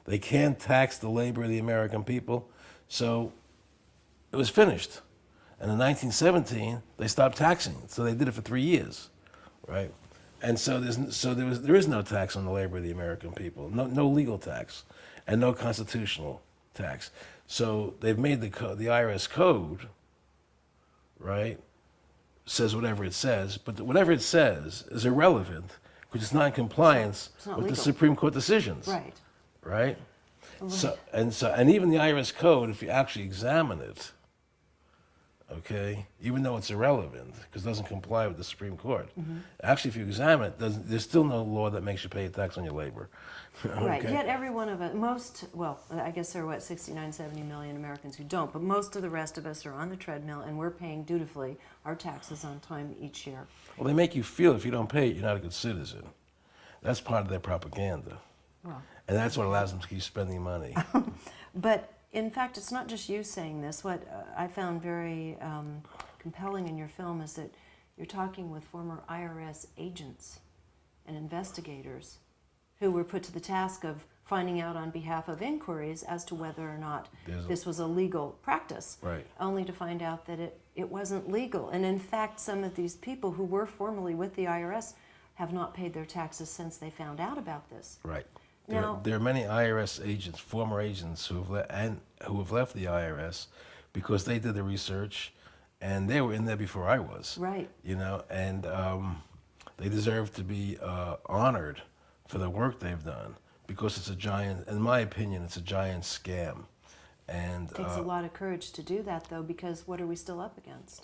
They can't tax the labor of the American people. So it was finished. And in 1917, they stopped taxing. So they did it for 3 years, right? And so there is no tax on the labor of the American people, no legal tax, and no constitutional tax. So they've made the IRS code, right, says whatever it says, but whatever it says is irrelevant because it's not in compliance with legal. the Supreme Court decisions, Right. right? Right. And even the IRS code, if you actually examine it, okay, even though it's irrelevant because it doesn't comply with the Supreme Court, actually, if you examine it, there's still no law that makes you pay a tax on your labor. Right, Okay? yet every one of us, I guess there are, 69, 70 million Americans who don't, but most of the rest of us are on the treadmill and we're paying dutifully our taxes on time each year. Well, they make you feel if you don't pay it, you're not a good citizen. That's part of their propaganda. Well, And that's what allows them to keep spending money. but in fact, it's not just you saying this. What I found very compelling in your film is that you're talking with former IRS agents and investigators who were put to the task of finding out on behalf of inquiries as to whether or not this was a legal practice, Right. only to find out that it wasn't legal. And in fact, some of these people who were formerly with the IRS have not paid their taxes since they found out about this. Right. Now, There are many IRS agents, former agents, who have left the IRS because they did the research, and they were in there before I was. right. You know, and they deserve to be honored for the work they've done because it's a giant, in my opinion, it's a giant scam. And It takes a lot of courage to do that, though, because what are we still up against?